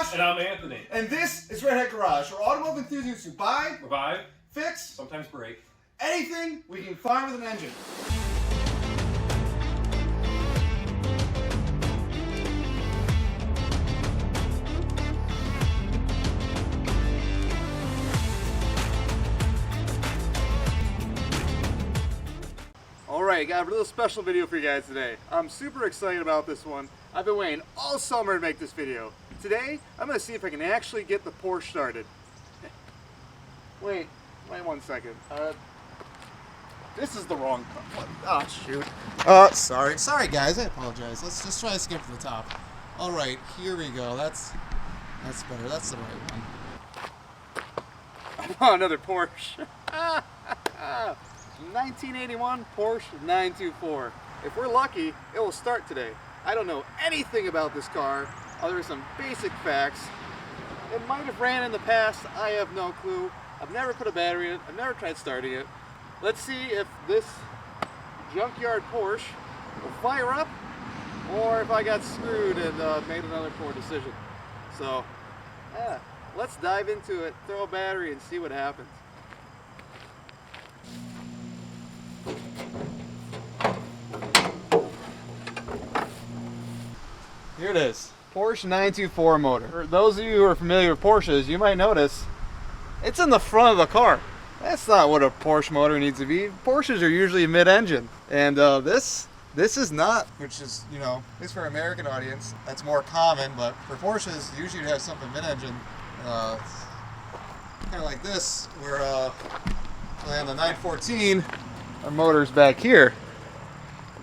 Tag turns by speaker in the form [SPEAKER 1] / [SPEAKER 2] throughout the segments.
[SPEAKER 1] Josh.
[SPEAKER 2] And I'm Anthony.
[SPEAKER 1] And this is Redhead Garage, where automotive enthusiasts who buy,
[SPEAKER 2] Revive,
[SPEAKER 1] fix,
[SPEAKER 2] sometimes break,
[SPEAKER 1] anything we can find with an engine.
[SPEAKER 3] Alright, got a little special video for you guys today. I'm super excited about this one. I've been waiting all summer to make this video. Today, I'm going to see if I can actually get the Porsche started. Wait 1 second. This is the wrong one. Oh, shoot.
[SPEAKER 1] Sorry guys, I apologize. Let's just try to skip to the top. Alright, here we go. That's better. That's the right one.
[SPEAKER 3] I want another Porsche. 1981 Porsche 924. If we're lucky, it will start today. I don't know anything about this car other than some basic facts. It might have ran in the past, I have no clue. I've never put a battery in it, I've never tried starting it. Let's see if this junkyard Porsche will fire up or if I got screwed and made another poor decision. So, let's dive into it, throw a battery and see what happens. Here it is, Porsche 924 motor. For those of you who are familiar with Porsches, you might notice it's in the front of the car. That's not what a Porsche motor needs to be. Porsches are usually mid-engine, and this is not.
[SPEAKER 1] Which is, you know, at least for an American audience, that's more common, but for Porsches, usually you have something mid-engine. Kind of like this, where on the 914,
[SPEAKER 3] Our motor's back here.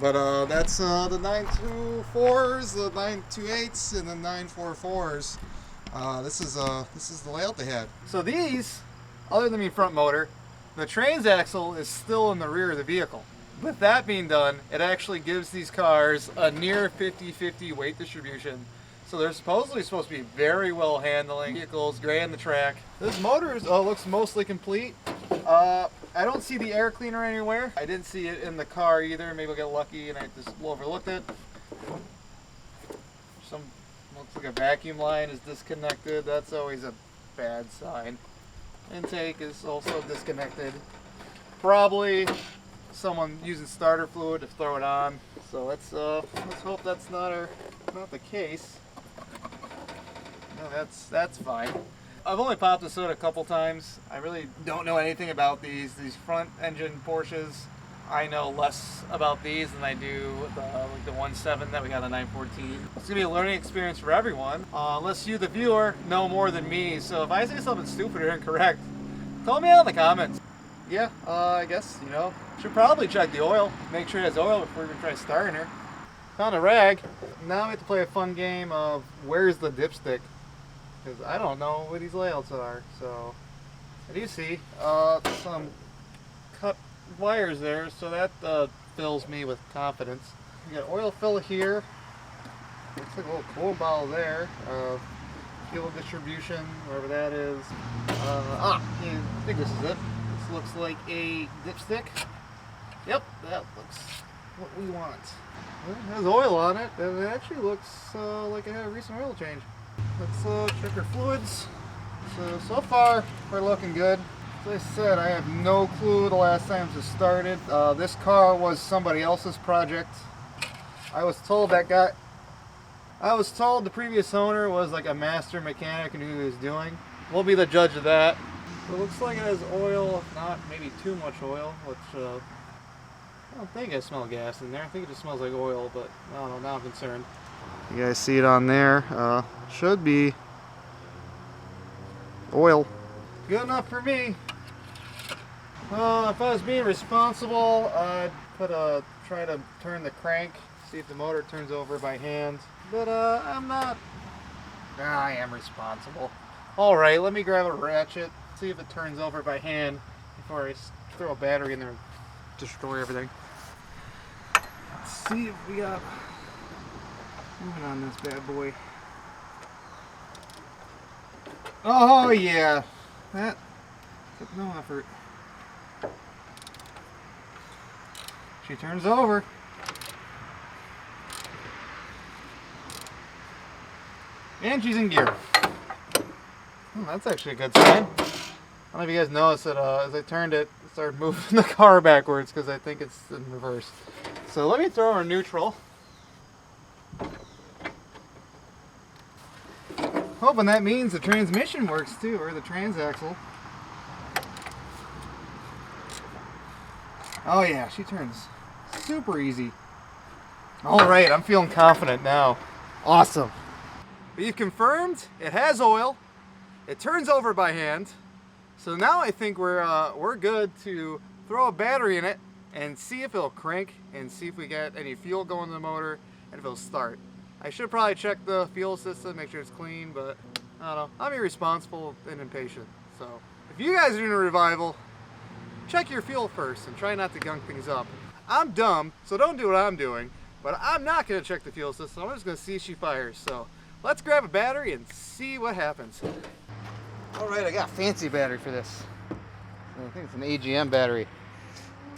[SPEAKER 1] but that's the 924s, the 928s, and the 944s. This is the layout they had.
[SPEAKER 3] So these, other than being front motor, the transaxle is still in the rear of the vehicle. With that being done, it actually gives these cars a near 50-50 weight distribution. So they're supposed to be very well handling vehicles, great on the track. This motor looks mostly complete. I don't see the air cleaner anywhere. I didn't see it in the car either. Maybe I'll get lucky and I just overlooked it. Looks like a vacuum line is disconnected. That's always a bad sign. Intake is also disconnected. Probably someone using starter fluid to throw it on. So let's hope that's not the case. No, that's fine. I've only popped this hood a couple times. I really don't know anything about these front engine Porsches. I know less about these than I do like the 1.7 that we got on 914. It's gonna be a learning experience for everyone, unless you, the viewer, know more than me. So if I say something stupid or incorrect, tell me out in the comments. Yeah, I guess, you know, should probably check the oil. Make sure it has oil before we even try starting her. Found a rag. Now we have to play a fun game of where's the dipstick? Because I don't know what these layouts are. So I do see some cut wires there, so that fills me with confidence. We got oil fill here. Looks like a little cool bottle there. Fuel distribution, wherever that is. I think this is it. This looks like a dipstick. Yep, that looks what we want. Well, it has oil on it, and it actually looks like it had a recent oil change. Let's check our fluids. So far, we're looking good. As I said, I have no clue the last time this started. This car was somebody else's project. I was told the previous owner was like a master mechanic and knew what he was doing. We'll be the judge of that. It looks like it has oil, if not maybe too much oil, which I don't think I smell gas in there. I think it just smells like oil, but I don't know, now I'm concerned. You guys see it on there. Should be oil. Good enough for me. If I was being responsible, I'd try to turn the crank, see if the motor turns over by hand. But I'm not. I am responsible. Alright, let me grab a ratchet, see if it turns over by hand before I throw a battery in there and destroy everything. Let's see if we got moving on this bad boy. Oh yeah, that took no effort. She turns over. And she's in gear. That's actually a good sign. I don't know if you guys noticed that as I turned it, it started moving the car backwards because I think it's in reverse. So let me throw her neutral. Hoping that means the transmission works too, or the transaxle. Oh yeah, she turns super easy. Alright, I'm feeling confident now. Awesome. We've confirmed it has oil. It turns over by hand. So now I think we're good to throw a battery in it and see if it'll crank and see if we get any fuel going in the motor and if it'll start. I should probably check the fuel system, make sure it's clean, but I don't know. I'm irresponsible and impatient. So if you guys are doing a revival, check your fuel first and try not to gunk things up. I'm dumb, so don't do what I'm doing, but I'm not going to check the fuel system. I'm just going to see if she fires. So let's grab a battery and see what happens. Alright, I got a fancy battery for this. I think it's an AGM battery.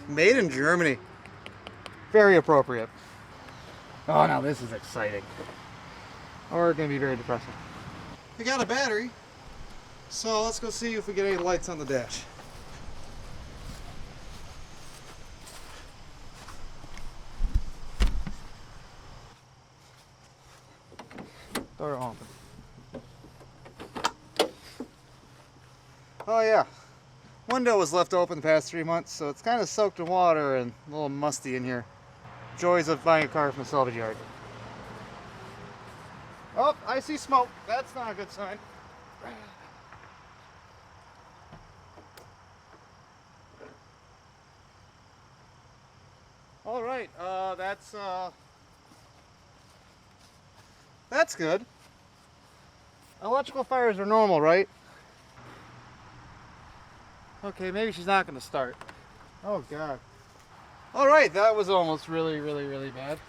[SPEAKER 3] Made in Germany. Very appropriate. Oh, now this is exciting. Or going to be very depressing. We got a battery, so let's go see if we get any lights on the dash. Door open. Oh yeah, window was left open the past 3 months, so it's kind of soaked in water and a little musty in here. Joys of buying a car from a salvage yard. Oh, I see smoke. That's not a good sign. All right, that's good. Electrical fires are normal, right? Okay, maybe she's not going to start. Oh God. All right, that was almost really bad.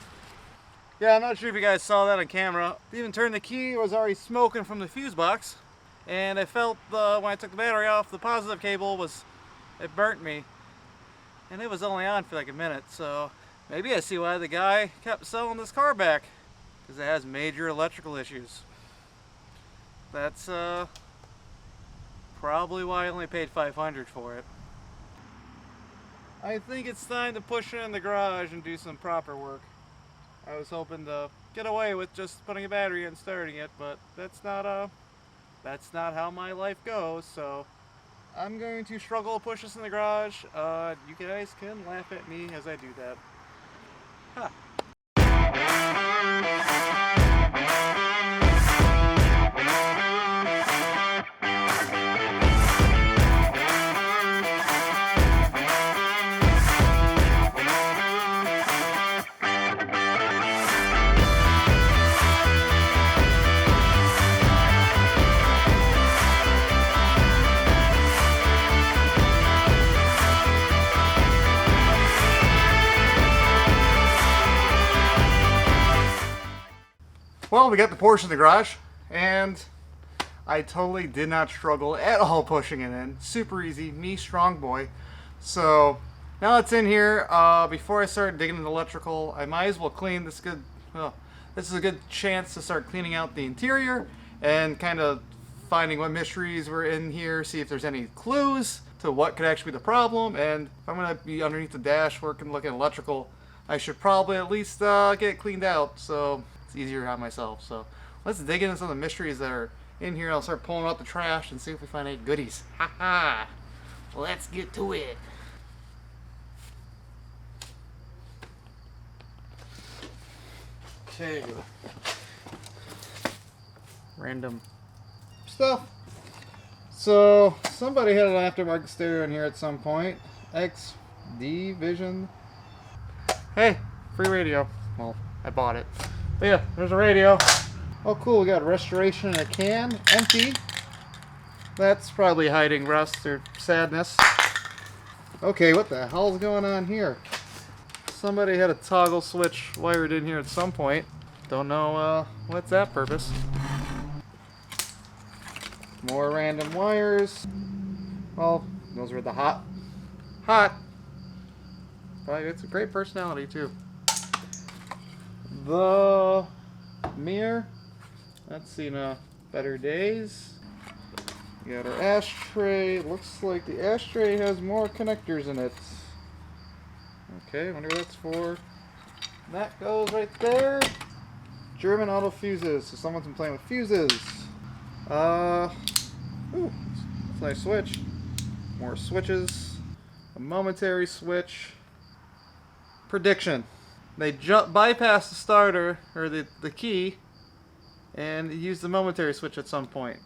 [SPEAKER 3] Yeah, I'm not sure if you guys saw that on camera. Even turned the key, it was already smoking from the fuse box. And I felt when I took the battery off, the positive cable it burnt me. And it was only on for like a minute, so maybe I see why the guy kept selling this car back. Because it has major electrical issues. That's probably why I only paid $500 for it. I think it's time to push it in the garage and do some proper work. I was hoping to get away with just putting a battery in and starting it, but that's not how my life goes, so I'm going to struggle to push this in the garage. You guys can laugh at me as I do that. Huh. Well, we got the Porsche in the garage, and I totally did not struggle at all pushing it in. Super easy, me strong boy. So now it's in here. Before I start digging into electrical, I might as well clean this. This is a good chance to start cleaning out the interior and kind of finding what mysteries were in here, see if there's any clues to what could actually be the problem. And if I'm going to be underneath the dash working, looking at electrical, I should probably at least get it cleaned out. So it's easier on myself. So let's dig into some of the mysteries that are in here. I'll start pulling out the trash and see if we find any goodies. Ha ha! Let's get to it. Okay. Random stuff. So somebody had an aftermarket stereo in here at some point. XD Vision. Hey, free radio. Well, I bought it. But yeah, there's a radio. Oh cool, we got restoration in a can, empty. That's probably hiding rust or sadness. Okay, what the hell's going on here? Somebody had a toggle switch wired in here at some point. Don't know what's that purpose. More random wires. Well, those were the hot. But it's a great personality too. The mirror. That's seen better days. We got our ashtray. Looks like the ashtray has more connectors in it. Okay, wonder what that's for. That goes right there. German auto fuses. So someone's been playing with fuses. Ooh, that's a nice switch. More switches. A momentary switch. Prediction. They bypass the starter, or the key, and use the momentary switch at some point.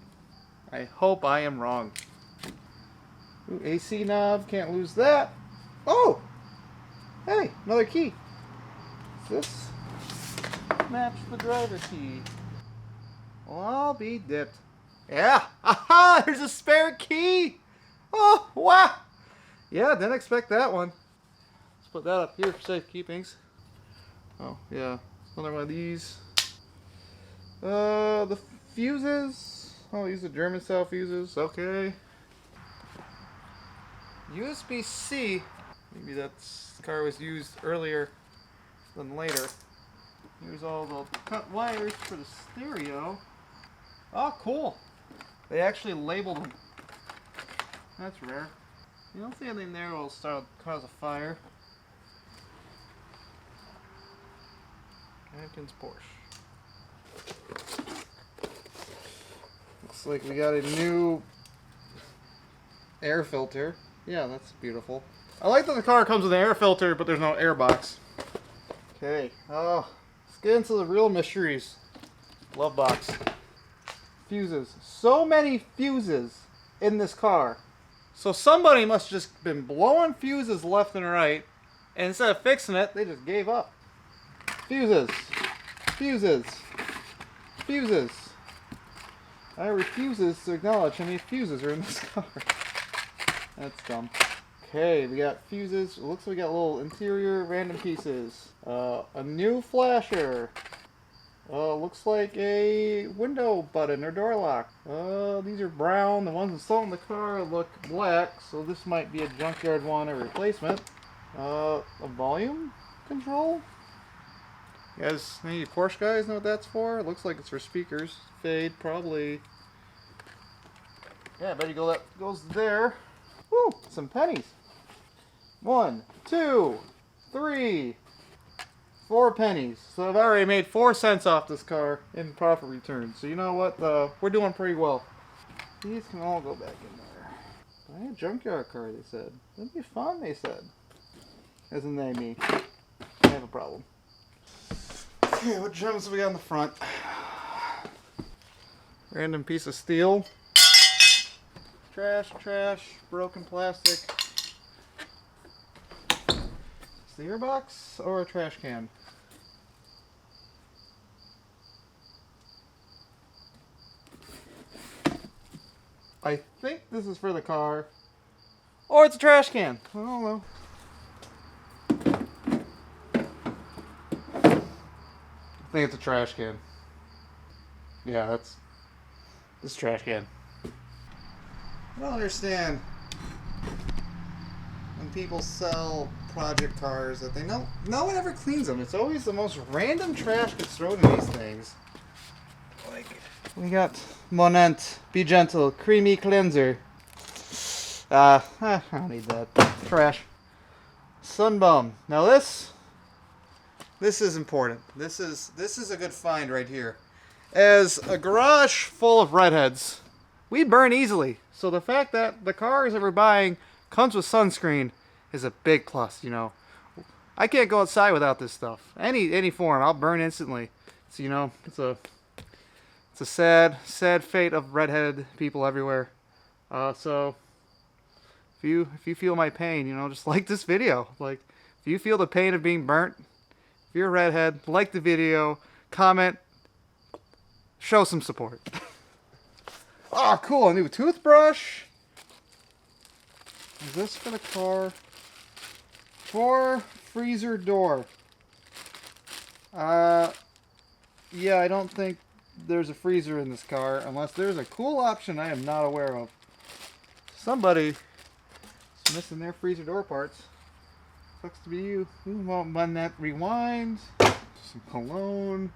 [SPEAKER 3] I hope I am wrong. Ooh, AC knob, can't lose that. Oh! Hey, another key. Does this match the driver key? Well, I'll be dipped. Yeah! Aha! There's a spare key! Oh, wow! Yeah, didn't expect that one. Let's put that up here for safekeepings. Oh, yeah. Another one of these. The fuses. Oh, these are German style fuses. Okay. USB-C. Maybe the car was used earlier than later. Here's all the cut wires for the stereo. Oh, cool. They actually labeled them. That's rare. You don't see anything there will cause a fire. Anakin's Porsche. Looks like we got a new air filter. Yeah, that's beautiful. I like that the car comes with an air filter, but there's no air box. Okay. Oh, let's get into the real mysteries. Glove box. Fuses. So many fuses in this car. So somebody must have just been blowing fuses left and right, and instead of fixing it, they just gave up. Fuses. Fuses. Fuses. I refuses to acknowledge how many fuses are in this car. That's dumb. Okay, we got fuses. It looks like we got little interior random pieces. A new flasher. Looks like a window button or door lock. These are brown. The ones installed in the car look black, so this might be a junkyard one or replacement. A volume control. You guys, any Porsche guys know what that's for? It looks like it's for speakers. Fade, probably. Yeah, I bet you that goes there. Woo! Some pennies. 1, 2, 3, 4 pennies. So I've already made 4 cents off this car in profit return. So you know what? We're doing pretty well. These can all go back in there. Buy a junkyard car, they said. That'd be fun, they said. Isn't they me? I have a problem. Okay, what gems do we got in the front? Random piece of steel. Trash, broken plastic. Is the gearbox or a trash can? I think this is for the car. Or it's a trash can. I don't know. I think it's a trash can. Yeah, this trash can. I don't understand when people sell project cars that no one ever cleans them. It's always the most random trash gets thrown in these things. Like, we got Monent Be Gentle Creamy Cleanser. I don't need that. Trash. Sunbum. Now this is important. This is a good find right here. As a garage full of redheads, we burn easily. So the fact that the cars that we're buying comes with sunscreen is a big plus, you know. I can't go outside without this stuff. Any form, I'll burn instantly. So, you know, it's a sad fate of redheaded people everywhere. So if you feel my pain, you know, just like this video. Like, if you feel the pain of being burnt, if you're a redhead, like the video, comment, show some support. Oh, cool, a new toothbrush. Is this for the car? For freezer door. Yeah, I don't think there's a freezer in this car, unless there's a cool option I am not aware of. Somebody is missing their freezer door parts. Sucks to be you. Ooh, won't run that rewind. Some cologne.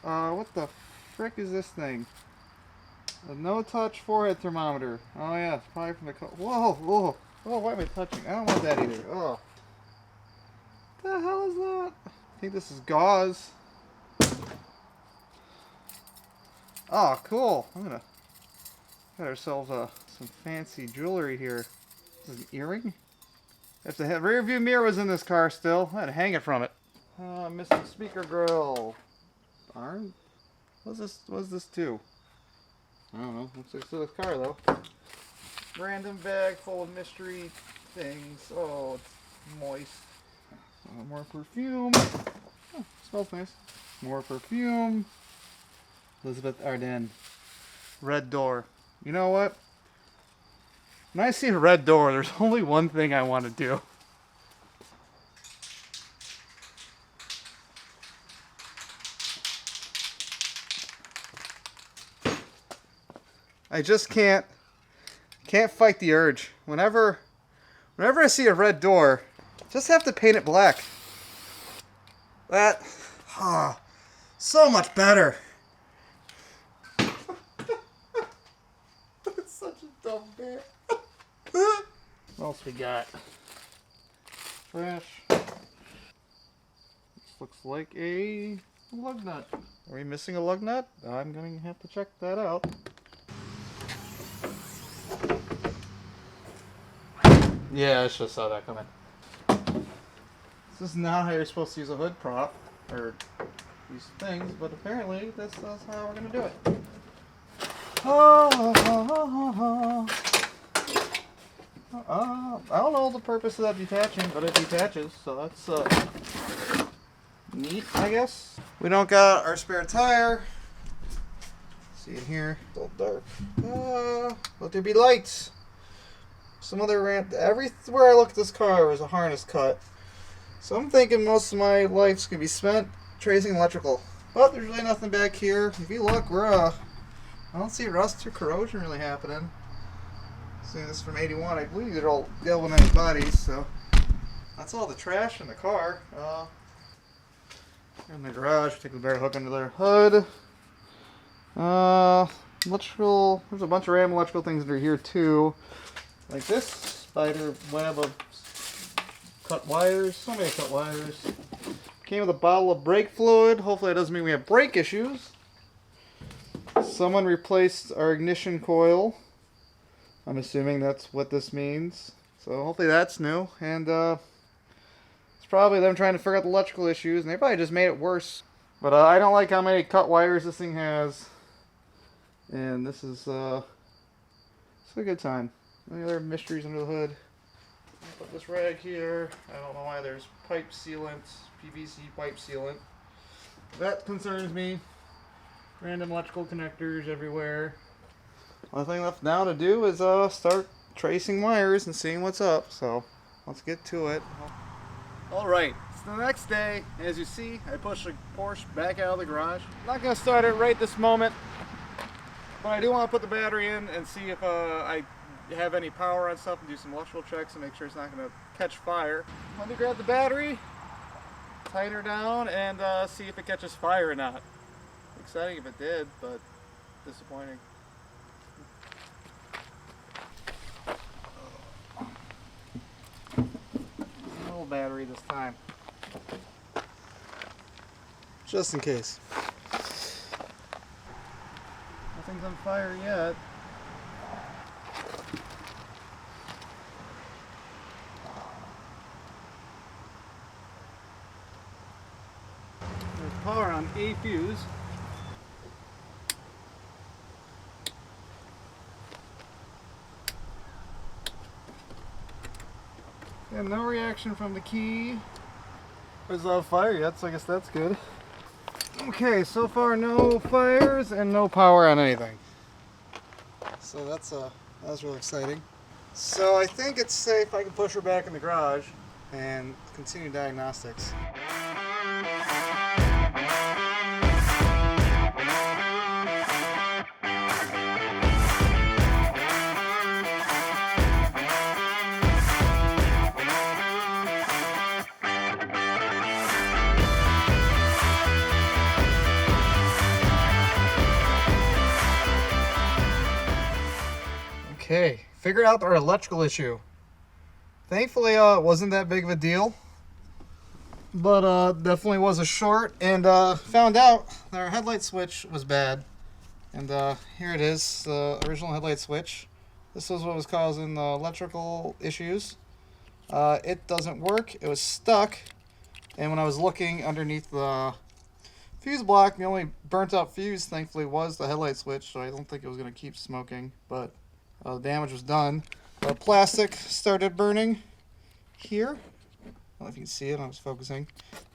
[SPEAKER 3] What the frick is this thing? A no-touch forehead thermometer. Oh yeah, it's probably from the whoa, whoa. Oh, why am I touching? I don't want that either. Oh. What the hell is that? I think this is gauze. Oh, cool. I'm gonna got ourselves some fancy jewelry here. This is an earring? If the rear view mirror was in this car still, I'd hang it from it. Missing speaker grill. Darn. What's this too? I don't know. Looks like still this car though. Random bag full of mystery things. Oh, it's moist. More perfume. Oh, smells nice. More perfume. Elizabeth Arden. Red door. You know what? When I see a red door, there's only one thing I want to do. I just can't fight the urge. Whenever I see a red door, just have to paint it black. That, so much better. It's such a dumb bear. What else we got? Trash. This looks like a lug nut. Are we missing a lug nut? I'm going to have to check that out. Yeah, I should have saw that coming. This is not how you're supposed to use a hood prop, or these things, but apparently this is how we're going to do it. I don't know the purpose of that detaching, but it detaches, so that's neat, I guess. We don't got our spare tire. See it here, it's a little dark. Let there be lights. Some other everywhere I look at this car is a harness cut. So I'm thinking most of my life's gonna be spent tracing electrical. But there's really nothing back here. If you look, I don't see rust or corrosion really happening. Seeing this from 81, I believe they're all galvanized bodies, so that's all the trash in the car. In the garage, take the bare hook under their hood. Electrical, there's a bunch of random electrical things under here too. Like this spider web of cut wires, so many cut wires. Came with a bottle of brake fluid. Hopefully that doesn't mean we have brake issues. Someone replaced our ignition coil. I'm assuming that's what this means. So hopefully that's new. And it's probably them trying to figure out the electrical issues, and they probably just made it worse. But I don't like how many cut wires this thing has. And this is it's a good time. Any other mysteries under the hood? Put this rag here. I don't know why there's pipe sealant, PVC pipe sealant. That concerns me. Random electrical connectors everywhere. Only thing left now to do is start tracing wires and seeing what's up. So let's get to it. Alright, it's the next day. As you see, I pushed the Porsche back out of the garage. I'm not going to start it right this moment, but I do want to put the battery in and see if I have any power on stuff and do some electrical checks and make sure it's not going to catch fire. Let me grab the battery, tighten her down, and see if it catches fire or not. Exciting if it did, but disappointing. Little battery this time. Just in case. Nothing's on fire yet. There's power on A fuse. And no reaction from the key. It's not fire yet, so I guess that's good. Okay, so far no fires and no power on anything. So that's really exciting. So I think it's safe. I can push her back in the garage and continue diagnostics. Okay, figured out our electrical issue. Thankfully, it wasn't that big of a deal, but definitely was a short, and found out that our headlight switch was bad. And here it is, the original headlight switch. This was what was causing the electrical issues. It doesn't work. It was stuck, and when I was looking underneath the fuse block, the only burnt out fuse, thankfully, was the headlight switch, so I don't think it was going to keep smoking, but the damage was done. The plastic started burning here. I don't know if you can see it, I was focusing.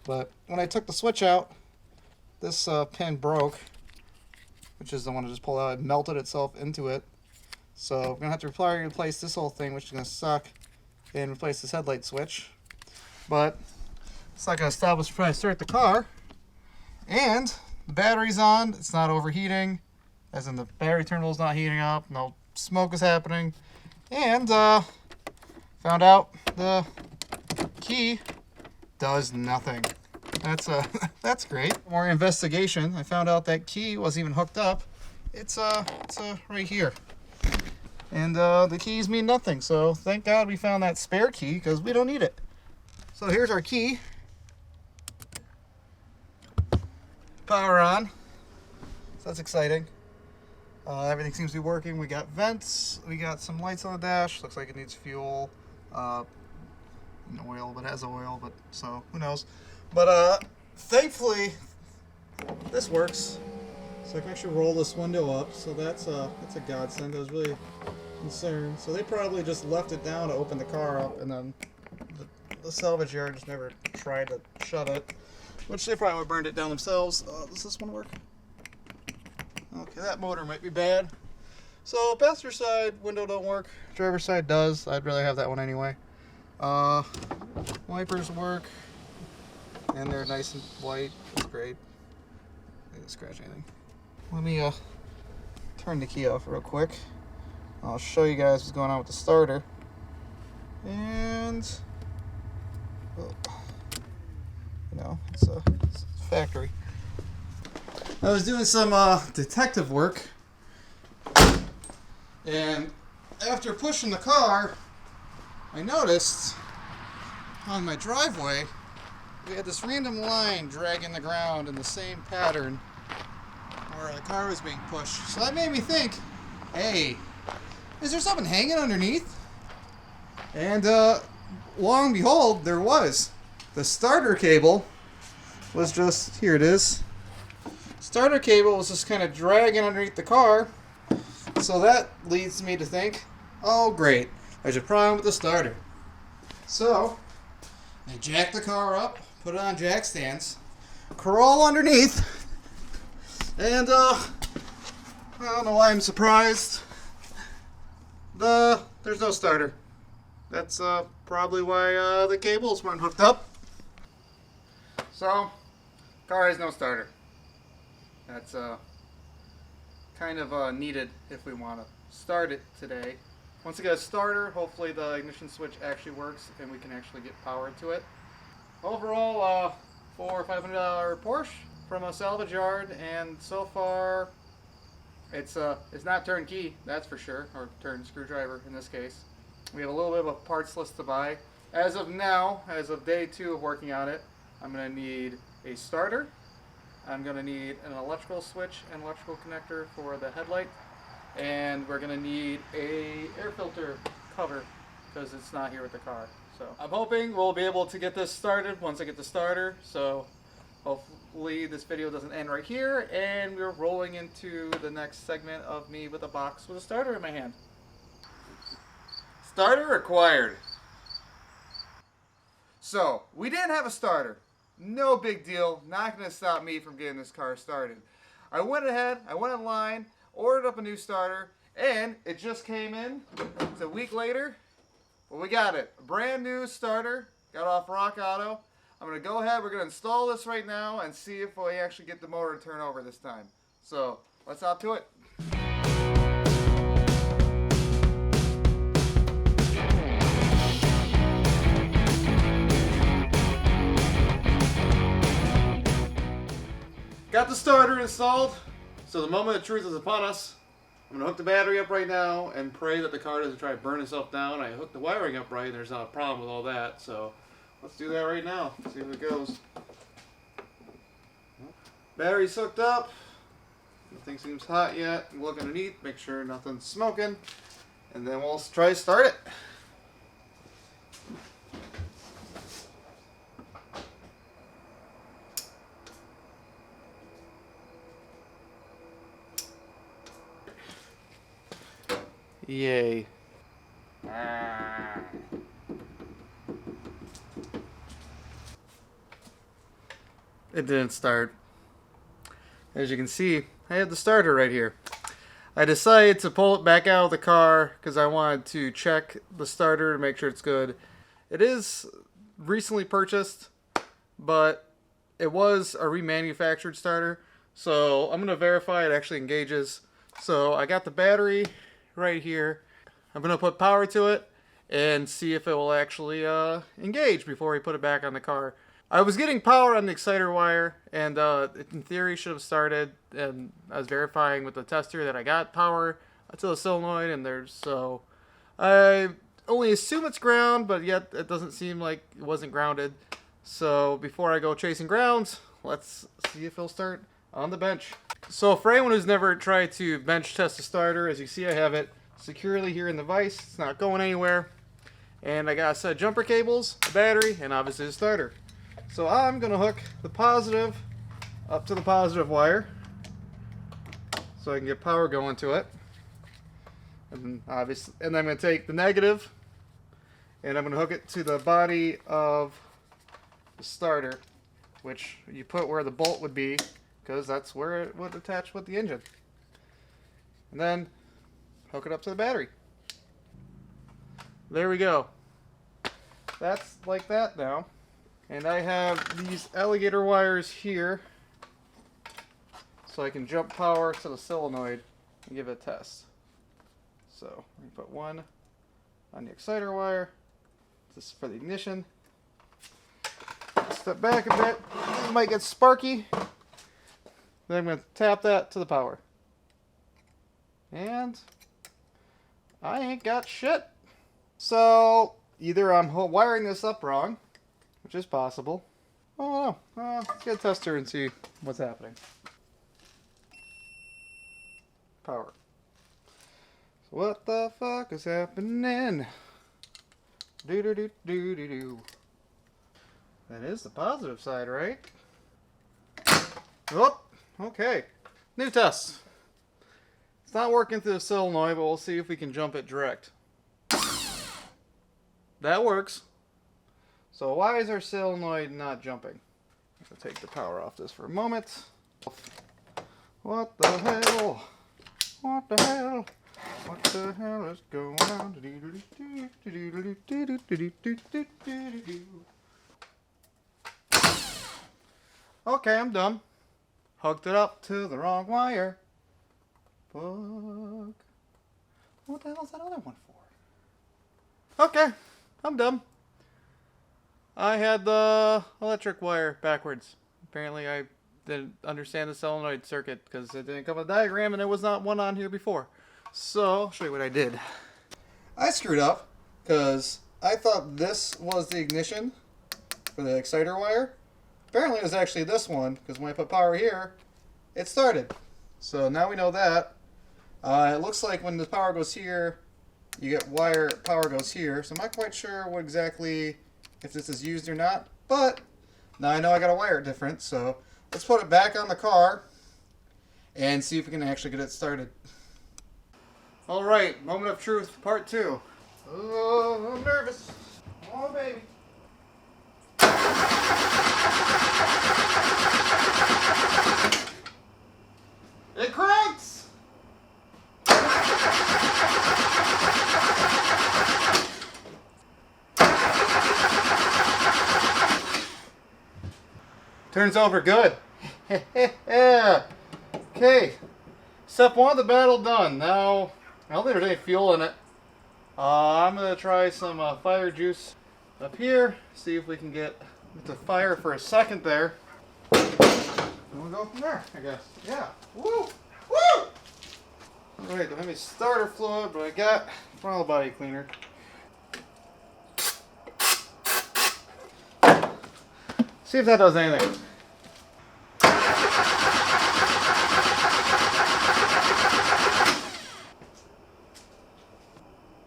[SPEAKER 3] But when I took the switch out, this pin broke, which is the one I just pulled out. It melted itself into it. So I'm going to have to replace this whole thing, which is going to suck, and replace this headlight switch. But it's not going to stop us from trying to start the car. And the battery's on. It's not overheating, as in the battery terminal is not heating up. No smoke is happening. And found out the key does nothing. That's great. More investigation. I found out that key wasn't even hooked up. It's right here. And the keys mean nothing. So thank God we found that spare key, because we don't need it. So here's our key. Power on. So that's exciting. Everything seems to be working. We got vents. We got some lights on the dash. Looks like it needs fuel. No oil, but it has oil. But so who knows? But thankfully this works. So I can actually roll this window up. So that's a godsend. I was really concerned. So they probably just left it down to open the car up, and then the salvage yard just never tried to shut it. Which they probably would have burned it down themselves. Does this one work? Okay, that motor might be bad. So passenger side window don't work. Driver side does. I'd rather have that one anyway. Wipers work, and they're nice and white. That's great. I didn't scratch anything. Let me turn the key off real quick. I'll show you guys what's going on with the starter. And it's a factory. I was doing some detective work, and after pushing the car, I noticed on my driveway we had this random line dragging the ground in the same pattern where the car was being pushed. So that made me think, hey, is there something hanging underneath? And lo and behold, there was. The starter cable was just, here it is. Starter cable was just kind of dragging underneath the car. So that leads me to think, oh great, there's a problem with the starter. So I jack the car up, put it on jack stands, crawl underneath, and I don't know why I'm surprised. There's no starter. That's probably why the cables weren't hooked up. So, car has no starter. That's kind of needed if we want to start it today. Once we get a starter, hopefully the ignition switch actually works and we can actually get power to it. Overall, $400 or $500 Porsche from a salvage yard, and so far it's not turnkey, that's for sure, or turn screwdriver in this case. We have a little bit of a parts list to buy. As of now, as of day 2 of working on it, I'm going to need a starter. I'm going to need an electrical switch and electrical connector for the headlight. And we're going to need a air filter cover because it's not here with the car. So I'm hoping we'll be able to get this started once I get the starter. So hopefully this video doesn't end right here and we're rolling into the next segment of me with a box with a starter in my hand. Starter acquired. So we didn't have a starter. No big deal. Not going to stop me from getting this car started. I went ahead, I went online, ordered up a new starter, and it just came in. It's a week later, but we got it. A brand new starter, got off Rock Auto. I'm going to go ahead, we're going to install this right now and see if we actually get the motor to turn over this time. So, let's hop to it. Got the starter installed, so the moment of truth is upon us. I'm I'm gonna hook the battery up right now and pray that the car doesn't try to burn itself down. I hooked the wiring up right and there's not a problem with all that. So let's do that right now. See if it goes. Battery's hooked up. Nothing seems hot yet. Look underneath, make sure nothing's smoking. And then we'll try to start it. Yay. It didn't start. As you can see, I have the starter right here. I decided to pull it back out of the car because I wanted to check the starter to make sure it's good. It is recently purchased, but it was a remanufactured starter. So I'm going to verify it actually engages. So I got the battery right here. I'm going to put power to it and see if it will actually engage before we put it back on the car. I was getting power on the exciter wire, and in theory should have started, and I was verifying with the tester that I got power to the solenoid, and so I only assume it's ground, but yet it doesn't seem like it wasn't grounded. So before I go chasing grounds, let's see if it'll start on the bench. So for anyone who's never tried to bench test a starter, as you see I have it securely here in the vise. It's not going anywhere. And I got a set of jumper cables, a battery, and obviously the starter. So I'm going to hook the positive up to the positive wire so I can get power going to it. And then I'm going to take the negative and I'm going to hook it to the body of the starter, which you put where the bolt would be because that's where it would attach with the engine. And then hook it up to the battery. There we go. That's like that now. And I have these alligator wires here so I can jump power to the solenoid and give it a test. So we put one on the exciter wire. This is for the ignition. Step back a bit. It might get sparky. Then I'm going to tap that to the power. And I ain't got shit. So either I'm wiring this up wrong, which is possible. Oh no. Let's get a tester and see what's happening. Power. So what the fuck is happening? Do do do do do do. That is the positive side, right? Oh, okay. New test. It's not working through the solenoid, but we'll see if we can jump it direct. That works. So why is our solenoid not jumping? I'll take the power off this for a moment. What the hell? What the hell? What the hell is going on? Okay, I'm done. Hooked it up to the wrong wire. Fuck. What the hell is that other one for? Okay, I'm done. I had the electric wire backwards. Apparently I didn't understand the solenoid circuit because it didn't come with a diagram and there was not one on here before. So I'll show you what I did. I screwed up because I thought this was the ignition for the exciter wire. Apparently it was actually this one because when I put power here, it started. So now we know that. It looks like when the power goes here, you get wire, power goes here. So I'm not quite sure what exactly, if this is used or not, but now I know I got to wire it different. So let's put it back on the car and see if we can actually get it started. All right, moment of truth, part 2. Oh, I'm nervous. Oh, baby. It cranks! Turns over good. Yeah. Okay. Step 1 of the battle done. Now, I don't think there's any fuel in it. I'm going to try some fire juice up here. See if we can get it to fire for a second there. And we'll go from there, I guess. Yeah. Woo! Woo! Alright, don't have any starter fluid, but I got throttle body cleaner. See if that does anything.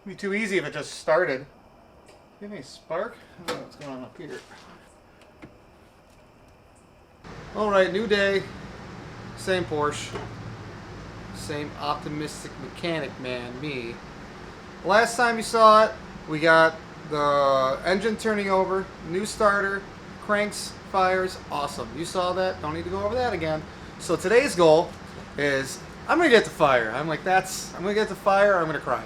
[SPEAKER 3] It'd be too easy if it just started. Give me a spark? I don't know what's going on up here. Alright, new day. Same Porsche. Same optimistic mechanic man, me. Last time you saw it, we got the engine turning over, new starter, cranks, fires, awesome. You saw that, don't need to go over that again. So today's goal is, I'm gonna get the fire. I'm gonna get the fire or I'm gonna cry.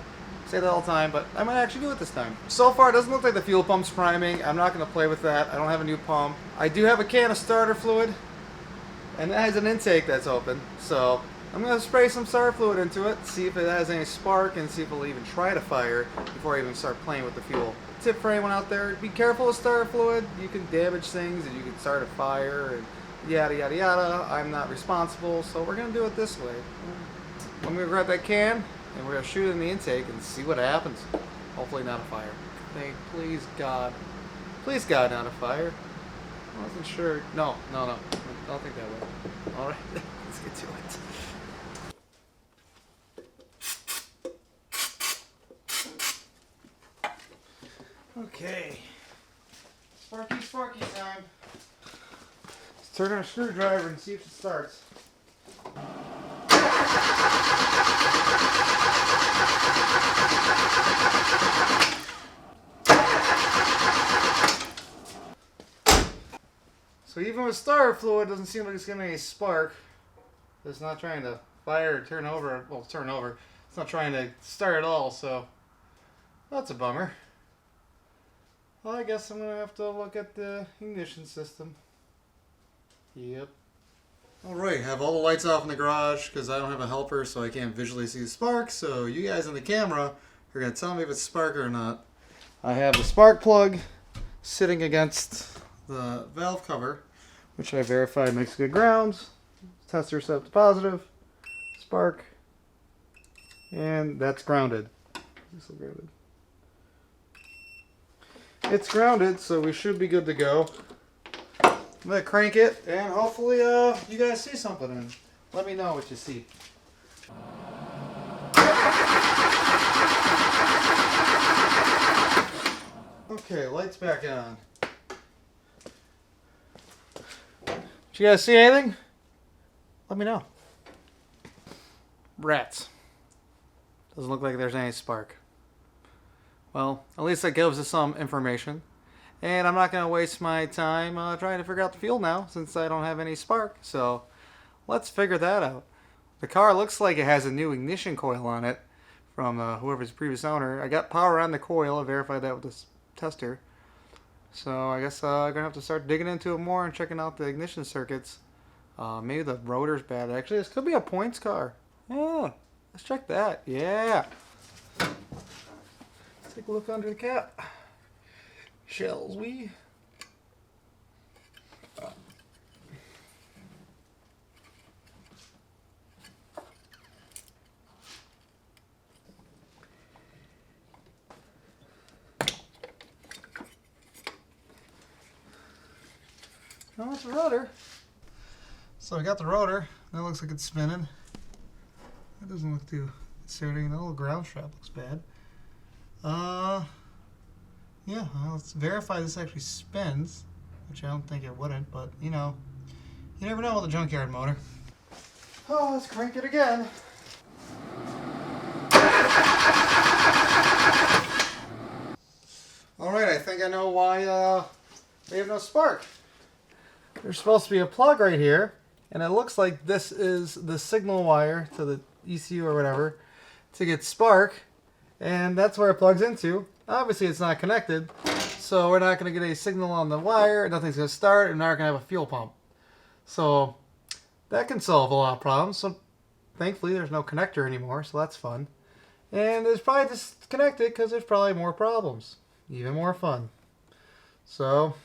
[SPEAKER 3] Say that all the time, but I'm gonna actually do it this time. So far, it doesn't look like the fuel pump's priming. I'm not gonna play with that. I don't have a new pump. I do have a can of starter fluid, and it has an intake that's open. So I'm gonna spray some starter fluid into it, see if it has any spark, and see if it'll even try to fire before I even start playing with the fuel. Tip for anyone out there, be careful with starter fluid. You can damage things and you can start a fire and yada yada yada. I'm not responsible, so we're gonna do it this way. I'm gonna grab that can and we're gonna shoot it in the intake and see what happens. Hopefully not a fire. Please God, not a fire. I wasn't sure. No. I don't think that way. All right, let's get to it. Okay. Sparky time. Let's turn our screwdriver and see if it starts. So even with starter fluid, it doesn't seem like it's getting any spark. It's not trying to fire or turn over. Well, turn over. It's not trying to start at all, so that's a bummer. Well, I guess I'm going to have to look at the ignition system. Yep. Alright, have all the lights off in the garage because I don't have a helper, so I can't visually see the spark. So you guys on the camera are going to tell me if it's spark or not. I have the spark plug sitting against the valve cover, which I verified makes good grounds. Tester set to positive. Spark. And that's grounded. Is this still grounded? It's grounded, so we should be good to go. I'm going to crank it, and hopefully you guys see something, and let me know what you see. Okay, lights back on. Did you guys see anything? Let me know. Rats. Doesn't look like there's any spark. Well, at least that gives us some information. And I'm not going to waste my time trying to figure out the fuel now, since I don't have any spark. So, let's figure that out. The car looks like it has a new ignition coil on it from whoever's previous owner. I got power on the coil. I verified that with this tester. So, I guess I'm going to have to start digging into it more and checking out the ignition circuits. Maybe the rotor's bad. Actually, this could be a points car. Yeah, let's check that. Yeah. Take a look under the cap. Shells we. Oh, it's a rotor. So I got the rotor. That looks like it's spinning. That doesn't look too concerning. The little ground strap looks bad. Yeah, well, let's verify this actually spins, which I don't think it wouldn't, but, you know, you never know with a junkyard motor. Oh, let's crank it again. Alright, I think I know why we have no spark. There's supposed to be a plug right here, and it looks like this is the signal wire to the ECU or whatever to get spark, and that's where it plugs into. Obviously it's not connected, so we're not going to get a signal on the wire, nothing's going to start, and we're not going to have a fuel pump. So that can solve a lot of problems. So thankfully there's no connector anymore, so that's fun. And it's probably disconnected because there's probably more problems. Even more fun. So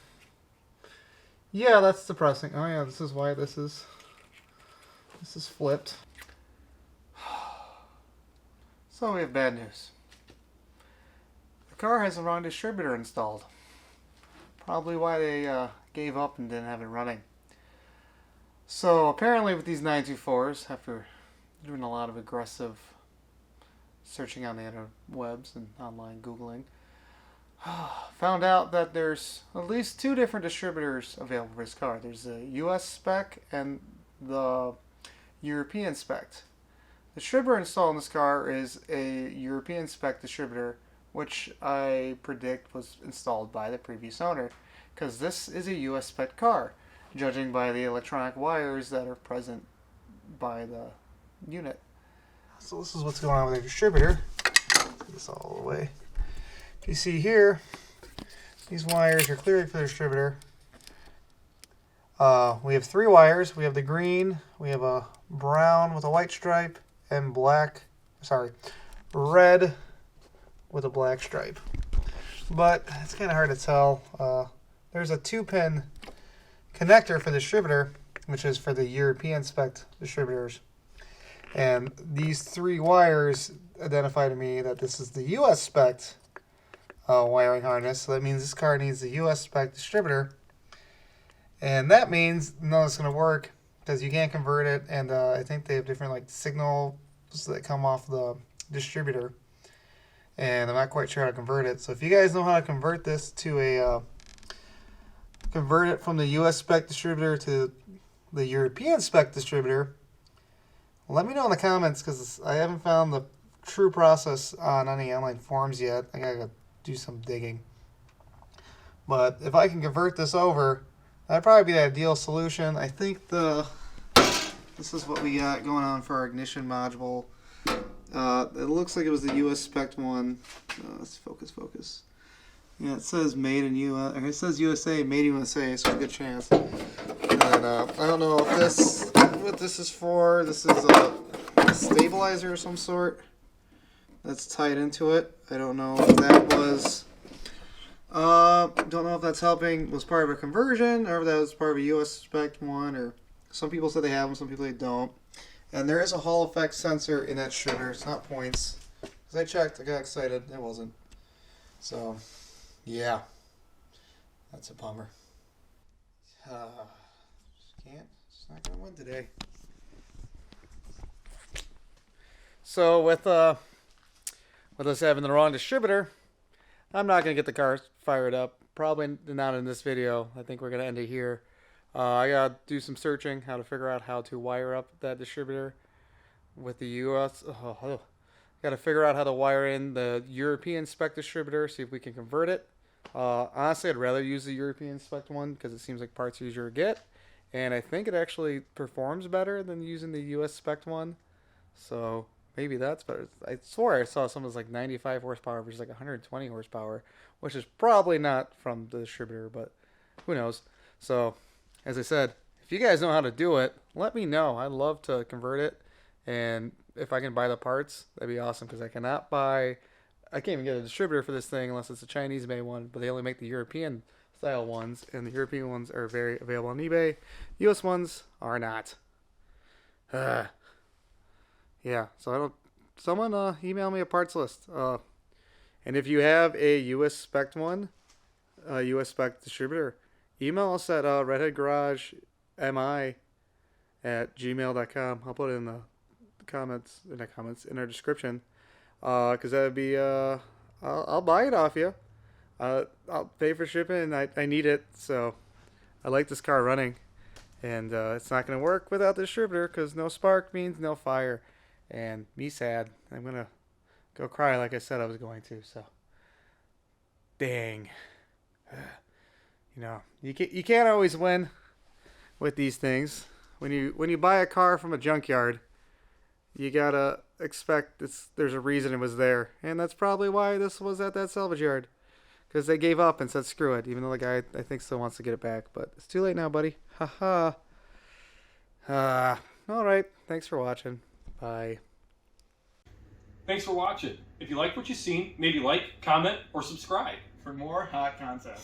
[SPEAKER 3] yeah, that's depressing. Oh yeah, this is why this is flipped. So we have bad news. The car has the wrong distributor installed. Probably why they gave up and didn't have it running. So apparently with these 924s, after doing a lot of aggressive searching on the interwebs and online Googling, found out that there's at least 2 different distributors available for this car. There's the US spec and the European spec. The distributor installed in this car is a European spec distributor, which I predict was installed by the previous owner, because this is a US spec car, judging by the electronic wires that are present by the unit. So this is what's going on with the distributor. Take this all the way. You see here, these wires are clearly for the distributor. We have 3 wires. We have the green, we have a brown with a white stripe, and red with a black stripe. But it's kind of hard to tell. There's a 2-pin connector for the distributor, which is for the European spec distributors. And these 3 wires identify to me that this is the US spec wiring harness. So that means this car needs the US spec distributor. And that means none of it's going to work because you can't convert it. And I think they have different like signals that come off the distributor. And I'm not quite sure how to convert it. So if you guys know how to convert this to a convert it from the US spec distributor to the European spec distributor, let me know in the comments, because I haven't found the true process on any online forums yet. I gotta do some digging. But if I can convert this over, that'd probably be the ideal solution. I think this is what we got going on for our ignition module. It looks like it was the US spec one. Let's focus. Yeah, it says made in US, or it says USA, made in USA, so a good chance. And I don't know if what this is for. This is a stabilizer of some sort that's tied into it. I don't know if that was, don't know if that's was part of a conversion, or if that was part of a US spec one, or some people said they have them, some people they don't. And there is a Hall effect sensor in that distributor. It's not points. Because I checked, I got excited, it wasn't. So, yeah, that's a bummer. It's not gonna win today. So with us having the wrong distributor, I'm not gonna get the car fired up. Probably not in this video. I think we're gonna end it here. I gotta do some searching how to figure out how to wire up that distributor with the US. Gotta figure out how to wire in the European spec distributor, see if we can convert it. Honestly, I'd rather use the European spec one because it seems like parts easier to get, and I think it actually performs better than using the US spec one. So maybe that's better. I swore I saw something that's like 95 horsepower versus like 120 horsepower, which is probably not from the distributor, but who knows. So as I said, if you guys know how to do it, let me know. I'd love to convert it, and if I can buy the parts, that'd be awesome, because I can't even get a distributor for this thing unless it's a Chinese-made one, but they only make the European style ones, and the European ones are very available on eBay. US ones are not. Yeah, so someone email me a parts list. And if you have a US spec one, US spec distributor, email us at redheadgaragemi@gmail.com. I'll put it in the comments in our description, because that would be I'll buy it off you. I'll pay for shipping, and I need it, so I like this car running, and it's not going to work without the distributor, because no spark means no fire, and me sad. I'm going to go cry like I said I was going to, so dang. You know, you can't always win with these things. When you buy a car from a junkyard, you gotta expect there's a reason it was there, and that's probably why this was at that salvage yard, because they gave up and said screw it, even though the guy I think still wants to get it back, but it's too late now, buddy. Haha. All right, thanks for watching. Bye.
[SPEAKER 2] Thanks for watching. If you liked what you've seen, maybe like, comment, or subscribe for more hot content.